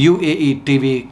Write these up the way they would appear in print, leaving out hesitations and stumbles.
UAE TV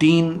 3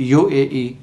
UAE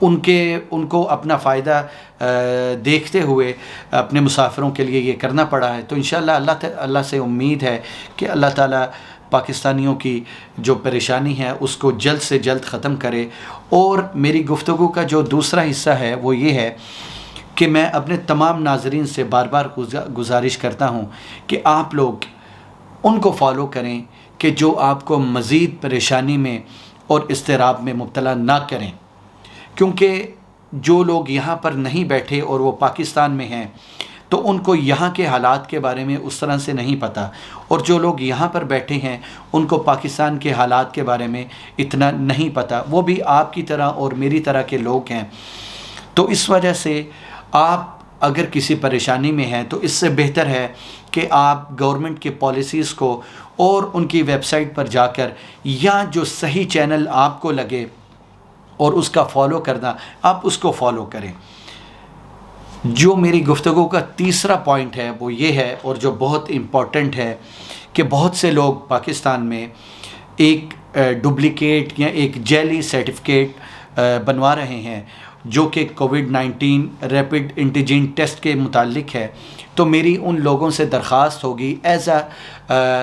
ان کو اپنا فائدہ دیکھتے ہوئے اپنے مسافروں کے لیے یہ کرنا پڑا ہے۔ تو انشاءاللہ اللہ سے امید ہے کہ اللہ تعالیٰ پاکستانیوں کی جو پریشانی ہے اس کو جلد سے جلد ختم کرے۔ اور میری گفتگو کا جو دوسرا حصہ ہے وہ یہ ہے کہ میں اپنے تمام ناظرین سے بار بار گزارش کرتا ہوں کہ آپ لوگ ان کو فالو کریں کہ جو آپ کو مزید پریشانی میں اور اضطراب میں مبتلا نہ کریں، کیونکہ جو لوگ یہاں پر نہیں بیٹھے اور وہ پاکستان میں ہیں تو ان کو یہاں کے حالات کے بارے میں اس طرح سے نہیں پتہ، اور جو لوگ یہاں پر بیٹھے ہیں ان کو پاکستان کے حالات کے بارے میں اتنا نہیں پتہ، وہ بھی آپ کی طرح اور میری طرح کے لوگ ہیں۔ تو اس وجہ سے آپ اگر کسی پریشانی میں ہیں تو اس سے بہتر ہے کہ آپ گورنمنٹ کی پالیسیز کو اور ان کی ویب سائٹ پر جا کر یا جو صحیح چینل آپ کو لگے اور اس کا فالو کرنا، آپ اس کو فالو کریں۔ جو میری گفتگو کا تیسرا پوائنٹ ہے وہ یہ ہے، اور جو بہت امپورٹنٹ ہے، کہ بہت سے لوگ پاکستان میں ایک ڈپلیکیٹ یا ایک جعلی سرٹیفکیٹ بنوا رہے ہیں جو کہ کووڈ-19 ریپڈ انٹیجن ٹیسٹ کے متعلق ہے۔ تو میری ان لوگوں سے درخواست ہوگی as a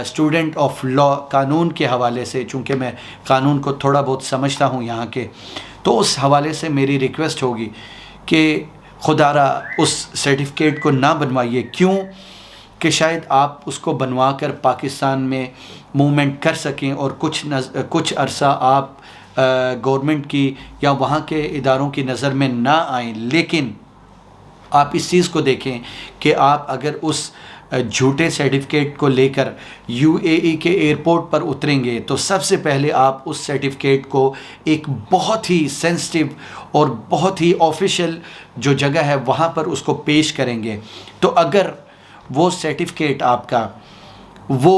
student of law, قانون کے حوالے سے، چونکہ میں قانون کو تھوڑا بہت سمجھتا ہوں یہاں کے، تو اس حوالے سے میری ریکویسٹ ہوگی کہ خدا را اس سرٹیفکیٹ کو نہ بنوائیے۔ کیوں کہ شاید آپ اس کو بنوا کر پاکستان میں موومنٹ کر سکیں اور کچھ عرصہ آپ گورنمنٹ کی یا وہاں کے اداروں کی نظر میں نہ آئیں، لیکن آپ اس چیز کو دیکھیں کہ آپ اگر اس جھوٹے سرٹیفکیٹ کو لے کر UAE کے ایئرپورٹ پر اتریں گے تو سب سے پہلے آپ اس سرٹیفکیٹ کو ایک بہت ہی سینسٹیو اور بہت ہی آفیشیل جو جگہ ہے وہاں پر اس کو پیش کریں گے۔ تو اگر وہ سرٹیفکیٹ آپ کا وہ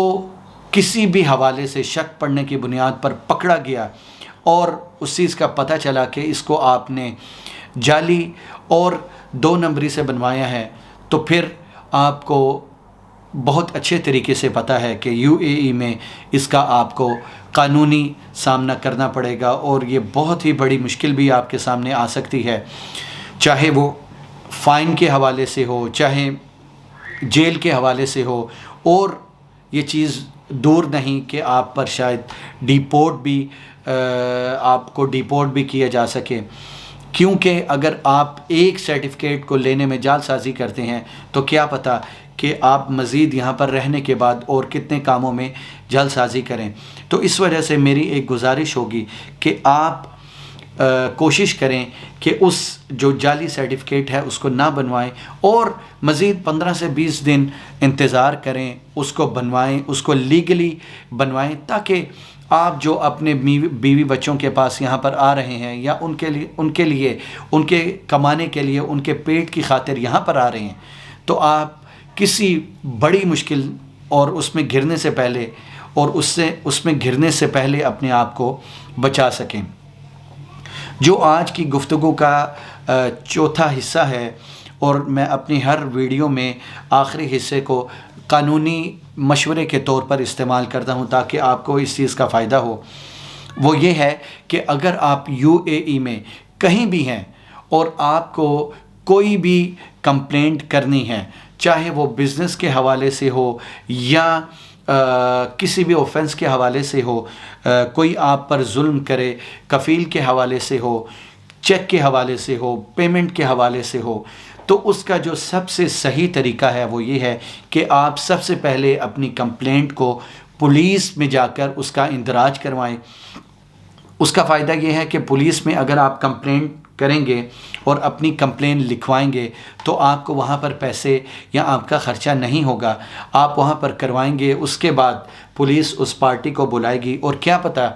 کسی بھی حوالے سے شک پڑنے کی بنیاد پر پکڑا گیا اور اس چیز کا پتہ چلا کہ اس کو آپ نے جعلی اور 2 نمبری سے بنوایا ہے، تو پھر آپ کو بہت اچھے طریقے سے پتہ ہے کہ UAE میں اس کا آپ کو قانونی سامنا کرنا پڑے گا، اور یہ بہت ہی بڑی مشکل بھی آپ کے سامنے آ سکتی ہے، چاہے وہ فائن کے حوالے سے ہو، چاہے جیل کے حوالے سے ہو، اور یہ چیز دور نہیں کہ آپ پر شاید آپ کو ڈیپورٹ بھی کیا جا سکے، کیونکہ اگر آپ ایک سرٹیفکیٹ کو لینے میں جعل سازی کرتے ہیں تو کیا پتہ کہ آپ مزید یہاں پر رہنے کے بعد اور کتنے کاموں میں جعل سازی کریں۔ تو اس وجہ سے میری ایک گزارش ہوگی کہ آپ کوشش کریں کہ اس جو جعلی سرٹیفکیٹ ہے اس کو نہ بنوائیں، اور مزید 15 سے 20 دن انتظار کریں، اس کو بنوائیں، اس کو لیگلی بنوائیں، تاکہ آپ جو اپنے بیوی بچوں کے پاس یہاں پر آ رہے ہیں یا ان کے لیے ان کے کمانے کے لیے ان کے پیٹ کی خاطر یہاں پر آ رہے ہیں، تو آپ کسی بڑی مشکل اور اس میں گرنے سے پہلے اپنے آپ کو بچا سکیں۔ جو آج کی گفتگو کا چوتھا حصہ ہے، اور میں اپنی ہر ویڈیو میں آخری حصے کو قانونی مشورے کے طور پر استعمال کرتا ہوں تاکہ آپ کو اس چیز کا فائدہ ہو، وہ یہ ہے کہ اگر آپ UAE میں کہیں بھی ہیں اور آپ کو کوئی بھی کمپلینٹ کرنی ہے، چاہے وہ بزنس کے حوالے سے ہو یا کسی بھی اوفنس کے حوالے سے ہو، کوئی آپ پر ظلم کرے، کفیل کے حوالے سے ہو، چیک کے حوالے سے ہو، پیمنٹ کے حوالے سے ہو، تو اس کا جو سب سے صحیح طریقہ ہے وہ یہ ہے کہ آپ سب سے پہلے اپنی کمپلینٹ کو پولیس میں جا کر اس کا اندراج کروائیں۔ اس کا فائدہ یہ ہے کہ پولیس میں اگر آپ کمپلینٹ کریں گے اور اپنی کمپلین لکھوائیں گے تو آپ کو وہاں پر پیسے یا آپ کا خرچہ نہیں ہوگا، آپ وہاں پر کروائیں گے، اس کے بعد پولیس اس پارٹی کو بلائے گی، اور کیا پتہ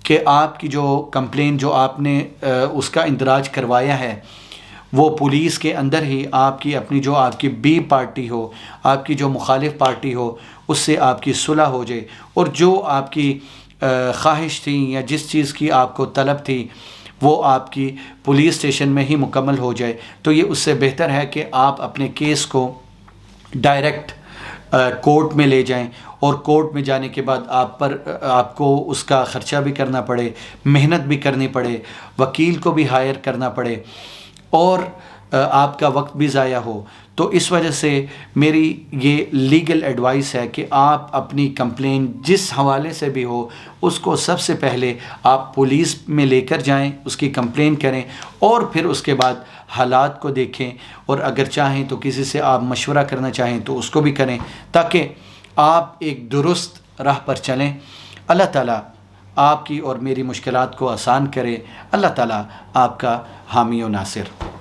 کہ آپ کی جو کمپلین جو آپ نے اس کا اندراج کروایا ہے وہ پولیس کے اندر ہی آپ کی اپنی جو آپ کی بی پارٹی ہو، آپ کی جو مخالف پارٹی ہو، اس سے آپ کی صلح ہو جائے، اور جو آپ کی خواہش تھی یا جس چیز کی آپ کو طلب تھی وہ آپ کی پولیس اسٹیشن میں ہی مکمل ہو جائے۔ تو یہ اس سے بہتر ہے کہ آپ اپنے کیس کو ڈائریکٹ کورٹ میں لے جائیں اور کورٹ میں جانے کے بعد آپ کو اس کا خرچہ بھی کرنا پڑے، محنت بھی کرنی پڑے، وکیل کو بھی ہائر کرنا پڑے اور آپ کا وقت بھی ضائع ہو۔ تو اس وجہ سے میری یہ لیگل ایڈوائس ہے کہ آپ اپنی کمپلین جس حوالے سے بھی ہو اس کو سب سے پہلے آپ پولیس میں لے کر جائیں، اس کی کمپلین کریں اور پھر اس کے بعد حالات کو دیکھیں، اور اگر چاہیں تو کسی سے آپ مشورہ کرنا چاہیں تو اس کو بھی کریں، تاکہ آپ ایک درست راہ پر چلیں۔ اللہ تعالیٰ آپ کی اور میری مشکلات کو آسان کرے۔ اللہ تعالیٰ آپ کا حامی و ناصر۔